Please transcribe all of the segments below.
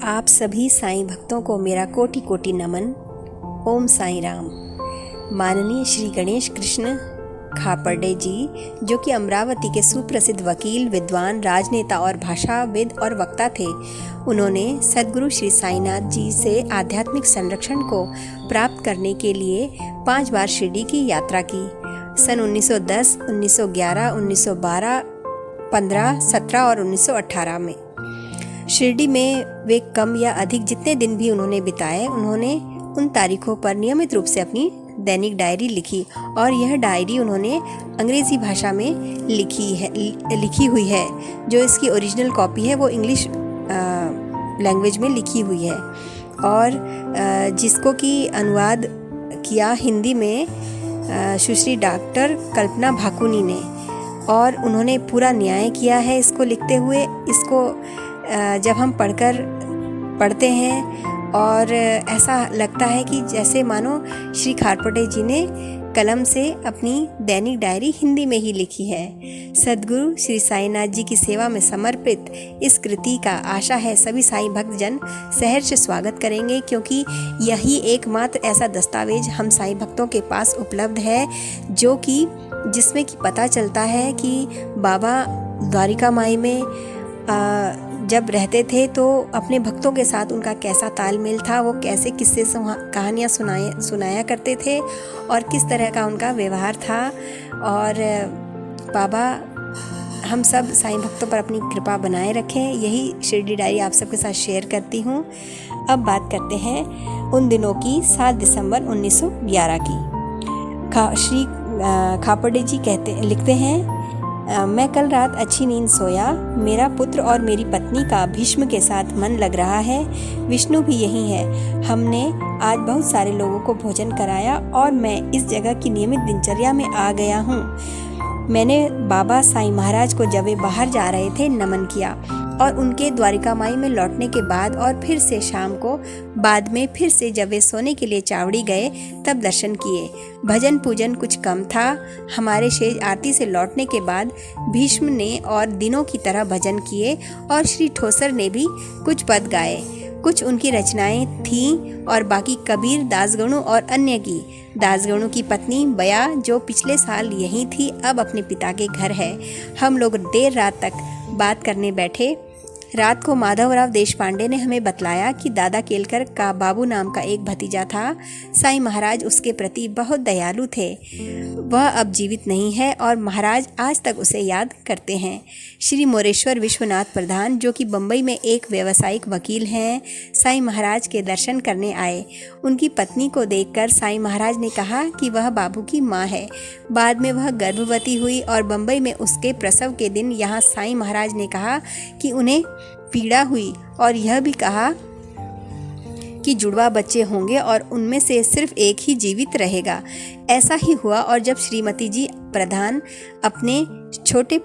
आप सभी साईं भक्तों को मेरा कोटि कोटि नमन। ओम साईं राम। माननीय श्री गणेश कृष्ण खापर्डे जी, जो कि अमरावती के सुप्रसिद्ध वकील, विद्वान, राजनेता और भाषाविद और वक्ता थे, उन्होंने सद्गुरु श्री साईनाथ जी से आध्यात्मिक संरक्षण को प्राप्त करने के लिए 5 बार शिरडी की यात्रा की। सन 1910, 1911, 1912, 15, 17 और 1918 में शिरडी में वे कम या अधिक जितने दिन भी उन्होंने बिताए, उन्होंने उन तारीखों पर नियमित रूप से अपनी दैनिक डायरी लिखी और यह डायरी उन्होंने अंग्रेज़ी भाषा में लिखी हुई है। जो इसकी ओरिजिनल कॉपी है वो इंग्लिश लैंग्वेज में लिखी हुई है और जिसको कि अनुवाद किया हिंदी में सुश्री डॉक्टर कल्पना भाकुनी ने, और उन्होंने पूरा न्याय किया है इसको लिखते हुए। इसको जब हम पढ़ते हैं और ऐसा लगता है कि जैसे मानो श्री खारपर्डे जी ने कलम से अपनी दैनिक डायरी हिंदी में ही लिखी है। सद्गुरु श्री साईनाथ जी की सेवा में समर्पित इस कृति का आशा है सभी साईं भक्त जन सहर्ष स्वागत करेंगे, क्योंकि यही एकमात्र ऐसा दस्तावेज हम साईं भक्तों के पास उपलब्ध है जो कि जिसमें कि पता चलता है कि बाबा द्वारिका माई में जब रहते थे तो अपने भक्तों के साथ उनका कैसा तालमेल था, वो कैसे किस्से कहानियाँ सुनाया करते थे और किस तरह का उनका व्यवहार था। और बाबा हम सब साईं भक्तों पर अपनी कृपा बनाए रखें, यही शिरडी डायरी आप सबके साथ शेयर करती हूँ। अब बात करते हैं उन दिनों की, 7 दिसंबर 1911 की। श्री खापर्डे जी लिखते हैं, मैं कल रात अच्छी नींद सोया। मेरा पुत्र और मेरी पत्नी का भीष्म के साथ मन लग रहा है। विष्णु भी यही है। हमने आज बहुत सारे लोगों को भोजन कराया और मैं इस जगह की नियमित दिनचर्या में आ गया हूँ। मैंने बाबा साईं महाराज को जब वे बाहर जा रहे थे नमन किया और उनके द्वारिका माई में लौटने के बाद और फिर से शाम को बाद में फिर से जब वे सोने के लिए चावड़ी गए तब दर्शन किए। भजन पूजन कुछ कम था। हमारे शेष आरती से लौटने के बाद भीष्म ने और दिनों की तरह भजन किए और श्री ठोसर ने भी कुछ पद गाए। कुछ उनकी रचनाएं थीं और बाकी कबीर, दासगणु और अन्य की। दासगणु की पत्नी बया, जो पिछले साल यहीं थी, अब अपने पिता के घर है। हम लोग देर रात तक बात करने बैठे। रात को माधवराव देशपांडे ने हमें बतलाया कि दादा केलकर का बाबू नाम का एक भतीजा था। साईं महाराज उसके प्रति बहुत दयालु थे। वह अब जीवित नहीं है और महाराज आज तक उसे याद करते हैं। श्री मोरेश्वर विश्वनाथ प्रधान, जो कि बम्बई में एक व्यावसायिक वकील हैं, साईं महाराज के दर्शन करने आए। उनकी पत्नी को देखकर साईं महाराज ने कहा कि वह बाबू की माँ है। बाद में वह गर्भवती हुई और बम्बई में उसके प्रसव के दिन यहाँ साईं महाराज ने कहा कि उन्हें पीड़ा हुई और यह भी कहा कि जुड़वा बच्चे होंगे और उनमें से सिर्फ एक ही जीवित रहेगा। ऐसा ही हुआ और जब श्रीमती जी प्रधान अपने छोटे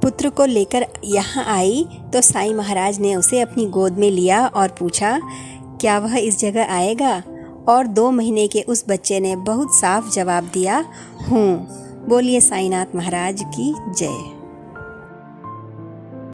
पुत्र को लेकर यहाँ आई तो साईं महाराज ने उसे अपनी गोद में लिया और पूछा, क्या वह इस जगह आएगा? और 2 महीने के उस बच्चे ने बहुत साफ जवाब दिया, हूँ। बोलिए साईनाथ महाराज की जय।